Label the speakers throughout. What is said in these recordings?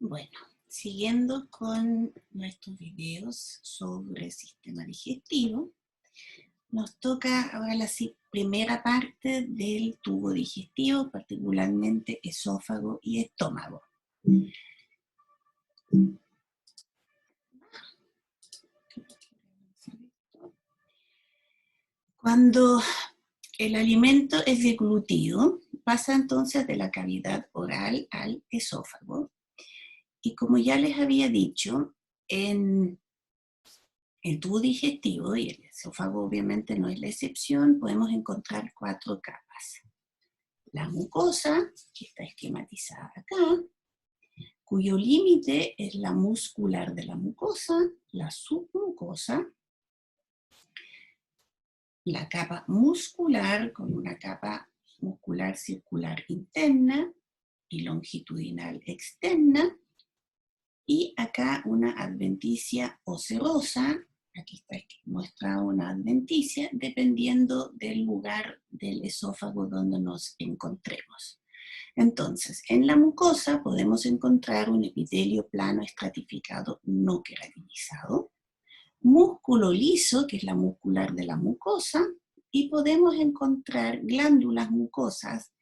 Speaker 1: Bueno, siguiendo con nuestros videos sobre sistema digestivo, nos toca ahora la primera parte del tubo digestivo, particularmente esófago y estómago. Cuando el alimento es deglutido, pasa entonces de la cavidad oral al esófago. Y como ya les había dicho, en el tubo digestivo, y el esófago obviamente no es la excepción, podemos encontrar 4 capas. La mucosa, que está esquematizada acá, cuyo límite es la muscular de la mucosa, la submucosa, la capa muscular con una capa muscular circular interna y longitudinal externa, y acá una adventicia o serosa. Aquí está mostrada una adventicia, dependiendo del lugar del esófago donde nos encontremos. Entonces, en la mucosa podemos encontrar un epitelio plano estratificado no queratinizado, músculo liso, que es la muscular de la mucosa, y podemos encontrar glándulas mucosas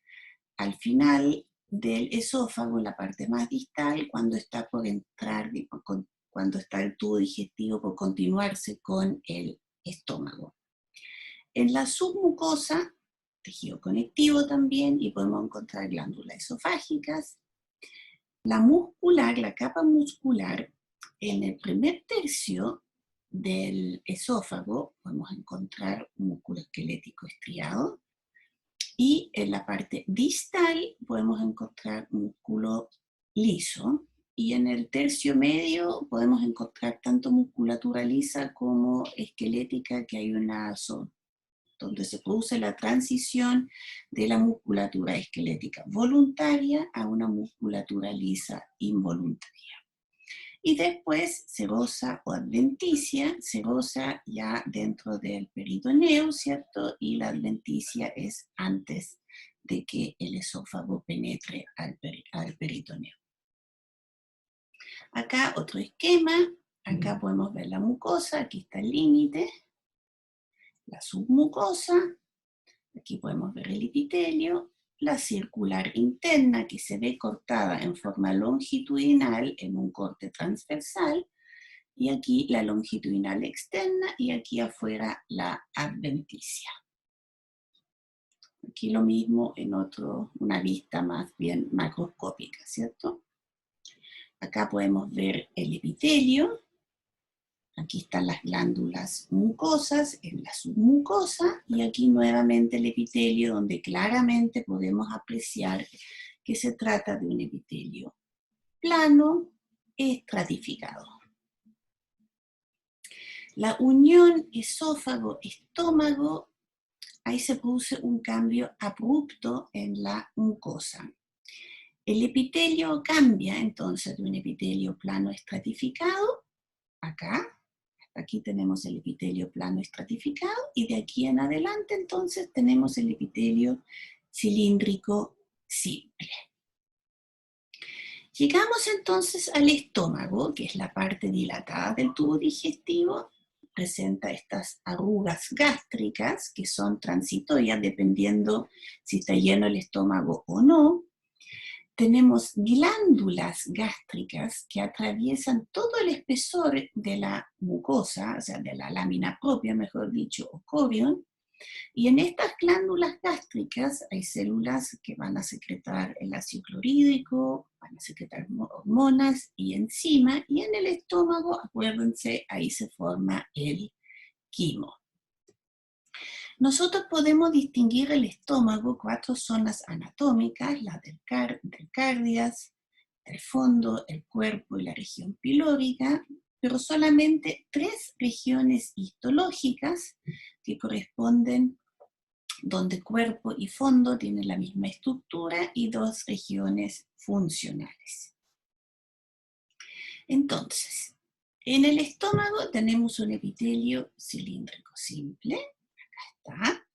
Speaker 1: al final del esófago, en la parte más distal, cuando está por entrar, cuando está el tubo digestivo por continuarse con el estómago. En la submucosa, tejido conectivo también, y podemos encontrar glándulas esofágicas. La muscular, la capa muscular, en el primer tercio del esófago podemos encontrar un músculo esquelético estriado, y en la parte distal podemos encontrar músculo liso, y en el tercio medio podemos encontrar tanto musculatura lisa como esquelética, que hay una zona donde se produce la transición de la musculatura esquelética voluntaria a una musculatura lisa involuntaria. Y después serosa o adventicia, serosa ya dentro del peritoneo, ¿cierto? Y la adventicia es antes de que el esófago penetre al peritoneo. Acá otro esquema, acá podemos ver la mucosa, aquí está el límite, la submucosa, aquí podemos ver el epitelio, la circular interna, que se ve cortada en forma longitudinal en un corte transversal, y aquí la longitudinal externa, y aquí afuera la adventicia. Aquí lo mismo en una vista más bien macroscópica, ¿cierto? Acá podemos ver el epitelio, aquí están las glándulas mucosas en la submucosa, y aquí nuevamente el epitelio, donde claramente podemos apreciar que se trata de un epitelio plano, estratificado. La unión esófago-estómago, ahí se produce un cambio abrupto en la mucosa. El epitelio cambia entonces de un epitelio plano estratificado, acá, aquí tenemos el epitelio plano estratificado, y de aquí en adelante entonces tenemos el epitelio cilíndrico simple. Llegamos entonces al estómago, que es la parte dilatada del tubo digestivo. Presenta estas arrugas gástricas que son transitorias dependiendo si está lleno el estómago o no. Tenemos glándulas gástricas que atraviesan todo el espesor de la mucosa, o sea, de la lámina propia, mejor dicho, o corion, y en estas glándulas gástricas hay células que van a secretar el ácido clorhídrico, van a secretar hormonas y enzimas, y en el estómago, acuérdense, ahí se forma el quimo. Nosotros podemos distinguir el estómago 4 zonas anatómicas, la del cardias, el fondo, el cuerpo y la región pilórica, pero solamente 3 regiones histológicas que corresponden donde cuerpo y fondo tienen la misma estructura, y 2 regiones funcionales. Entonces, en el estómago tenemos un epitelio cilíndrico simple, acá está,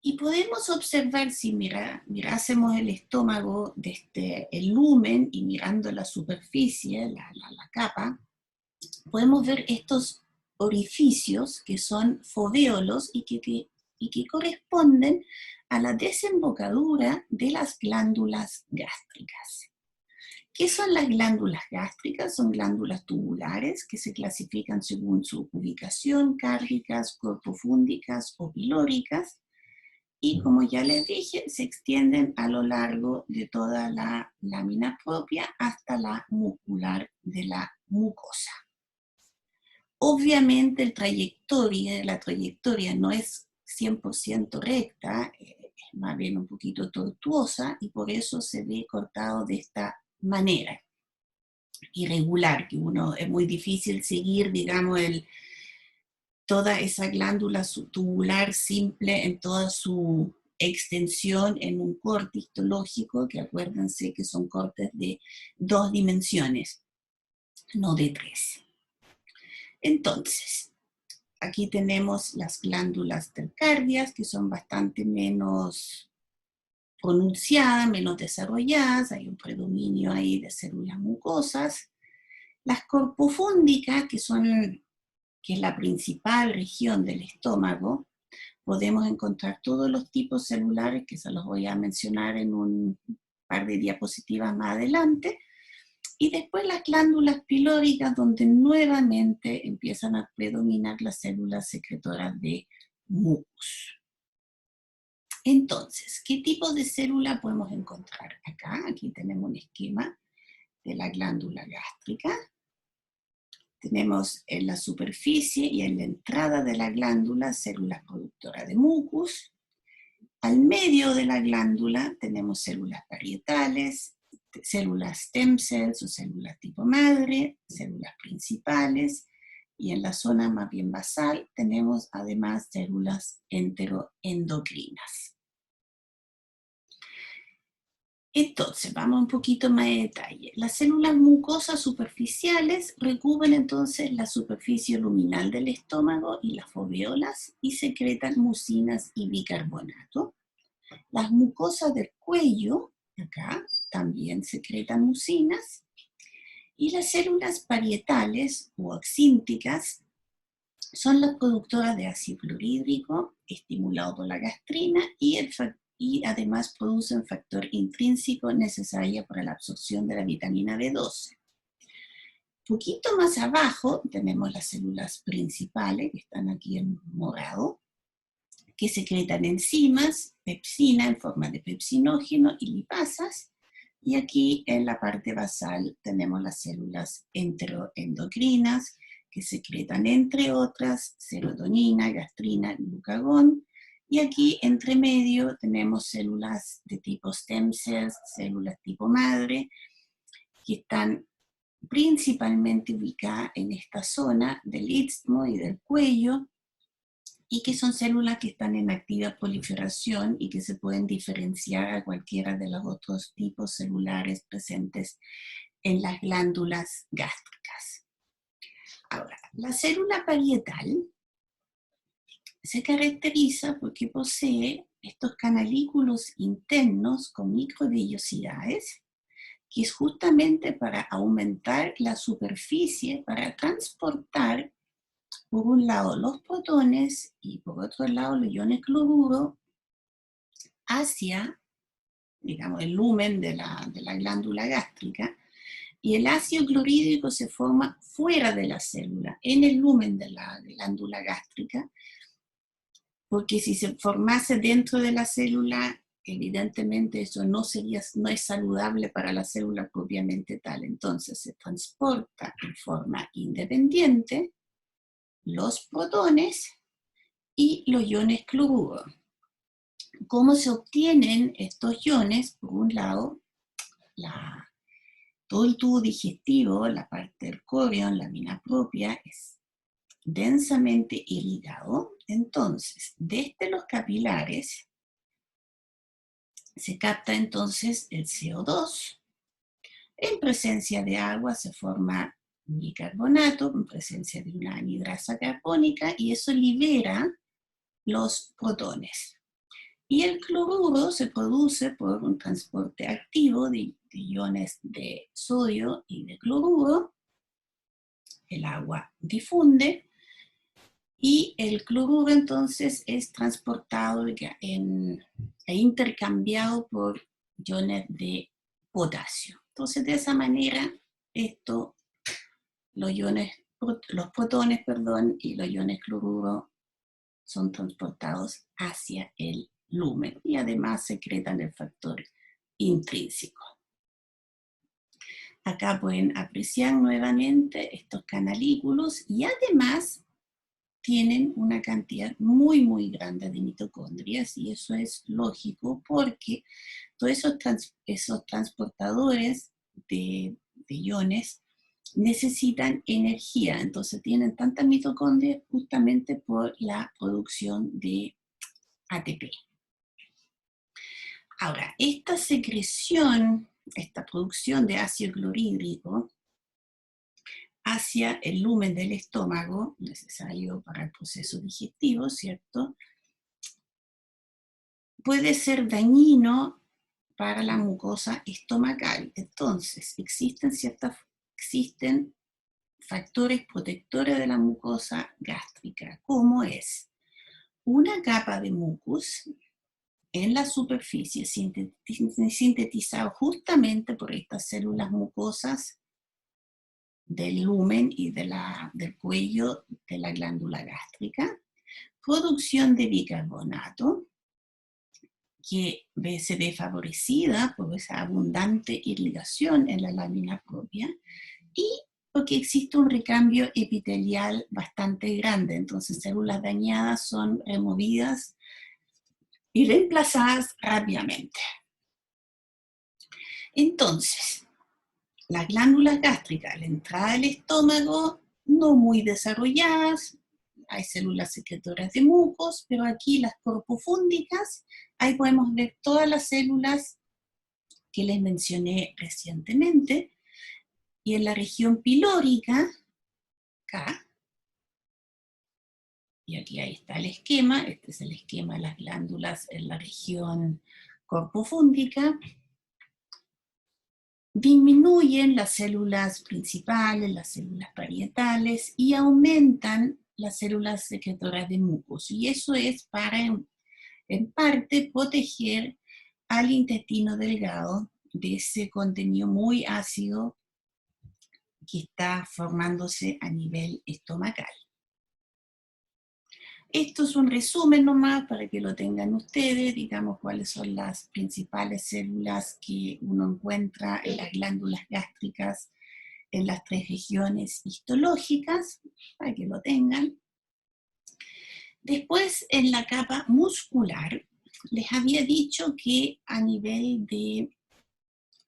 Speaker 1: Y podemos observar, si mirásemos el estómago desde el lumen y mirando la superficie, la capa, podemos ver estos orificios que son fovéolos y que corresponden a la desembocadura de las glándulas gástricas. ¿Qué son las glándulas gástricas? Son glándulas tubulares que se clasifican según su ubicación, cárgicas, corpofúndicas o pilóricas, y como ya les dije, se extienden a lo largo de toda la lámina propia hasta la mucular de la mucosa. Obviamente la trayectoria no es 100% recta, es más bien un poquito tortuosa, y por eso se ve cortado de esta manera, irregular, que es muy difícil seguir, digamos, toda esa glándula tubular simple en toda su extensión en un corte histológico, que acuérdense que son cortes de 2 dimensiones, no de 3. Entonces, aquí tenemos las glándulas tercardias, que son bastante menos pronunciadas, menos desarrolladas, hay un predominio ahí de células mucosas. Las corpofúndicas, que es la principal región del estómago, podemos encontrar todos los tipos celulares, que se los voy a mencionar en un par de diapositivas más adelante, y después las glándulas pilóricas, donde nuevamente empiezan a predominar las células secretoras de mucus. Entonces, ¿qué tipo de célula podemos encontrar acá? Aquí tenemos un esquema de la glándula gástrica. Tenemos en la superficie y en la entrada de la glándula células productoras de mucus. Al medio de la glándula tenemos células parietales, células stem cells o células tipo madre, células principales, y en la zona más bien basal tenemos además células enteroendocrinas. Entonces, vamos un poquito más de detalle. Las células mucosas superficiales recubren entonces la superficie luminal del estómago y las fovéolas y secretan mucinas y bicarbonato. Las mucosas del cuello, acá, también secretan mucinas. Y las células parietales o oxínticas son las productoras de ácido clorhídrico estimulado por la gastrina y además producen factor intrínseco necesario para la absorción de la vitamina B12. Un poquito más abajo tenemos las células principales, que están aquí en morado, que secretan enzimas, pepsina en forma de pepsinógeno y lipasas, y aquí en la parte basal tenemos las células enteroendocrinas, que secretan entre otras serotonina, gastrina, glucagón, y aquí entre medio tenemos células de tipo stem cells, células tipo madre, que están principalmente ubicadas en esta zona del istmo y del cuello, y que son células que están en activa proliferación y que se pueden diferenciar a cualquiera de los otros tipos celulares presentes en las glándulas gástricas. Ahora, la célula parietal se caracteriza porque posee estos canalículos internos con microvellosidades, que es justamente para aumentar la superficie, para transportar por un lado los protones y por otro lado los iones cloruro hacia, digamos, el lumen de la glándula gástrica, y el ácido clorhídrico se forma fuera de la célula, en el lumen de la glándula gástrica, porque si se formase dentro de la célula, evidentemente eso no es saludable para la célula propiamente tal. Entonces se transporta en forma independiente los protones y los iones cloruro. ¿Cómo se obtienen estos iones? Por un lado, todo el tubo digestivo, la parte del corion, la mina propia, es densamente irrigado. Entonces, desde los capilares se capta entonces el CO2. En presencia de agua se forma bicarbonato, en presencia de una anhidrasa carbónica, y eso libera los protones. Y el cloruro se produce por un transporte activo de iones de sodio y de cloruro. El agua difunde y el cloruro entonces es transportado e intercambiado por iones de potasio. Entonces de esa manera los protones, y los iones cloruro son transportados hacia el lumen y además secretan el factor intrínseco. Acá pueden apreciar nuevamente estos canalículos y además tienen una cantidad muy, muy grande de mitocondrias, y eso es lógico porque todos esos transportadores de iones necesitan energía, entonces tienen tantas mitocondrias justamente por la producción de ATP. Ahora, esta secreción, esta producción de ácido clorhídrico hacia el lumen del estómago, necesario para el proceso digestivo, ¿cierto?, puede ser dañino para la mucosa estomacal. Entonces, existen factores protectores de la mucosa gástrica, como es una capa de mucus en la superficie sintetizado justamente por estas células mucosas del lumen y del cuello de la glándula gástrica, producción de bicarbonato, que se ve favorecida por esa abundante irrigación en la lámina propia, y porque existe un recambio epitelial bastante grande, entonces células dañadas son removidas y reemplazadas rápidamente. Entonces, las glándulas gástricas, a la entrada del estómago, no muy desarrolladas, hay células secretoras de mucos, pero aquí las corpofúndicas, ahí podemos ver todas las células que les mencioné recientemente, y en la región pilórica, acá, y aquí ahí está el esquema, este es el esquema de las glándulas en la región corpofúndica, disminuyen las células principales, las células parietales, y aumentan las células secretoras de mucos, y eso es para, en parte, proteger al intestino delgado de ese contenido muy ácido que está formándose a nivel estomacal. Esto es un resumen nomás para que lo tengan ustedes, digamos cuáles son las principales células que uno encuentra en las glándulas gástricas en las 3 regiones histológicas, para que lo tengan. Después, en la capa muscular, les había dicho que a nivel de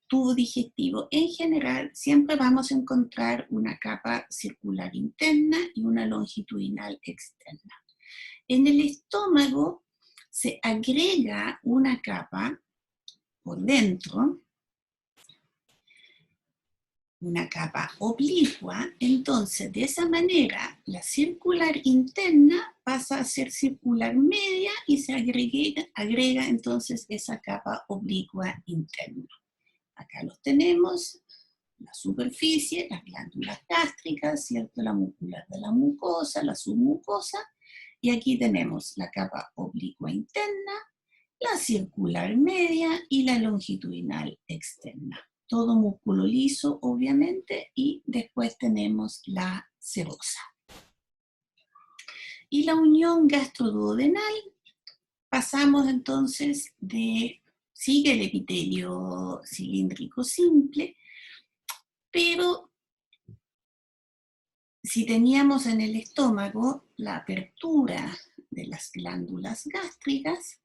Speaker 1: tubo digestivo, en general, siempre vamos a encontrar una capa circular interna y una longitudinal externa. En el estómago se agrega una capa por dentro, una capa oblicua, entonces de esa manera la circular interna pasa a ser circular media y se agrega entonces esa capa oblicua interna. Acá los tenemos, la superficie, las glándulas gástricas, ¿cierto?, la mucosa de la mucosa, la submucosa, y aquí tenemos la capa oblicua interna, la circular media y la longitudinal externa. Todo músculo liso, obviamente, y después tenemos la serosa. Y la unión gastroduodenal, pasamos entonces sigue el epitelio cilíndrico simple, pero si teníamos en el estómago la apertura de las glándulas gástricas,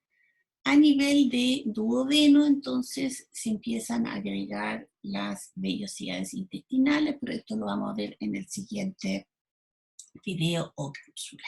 Speaker 1: a nivel de duodeno, entonces se empiezan a agregar las vellosidades intestinales, pero esto lo vamos a ver en el siguiente video o cápsula.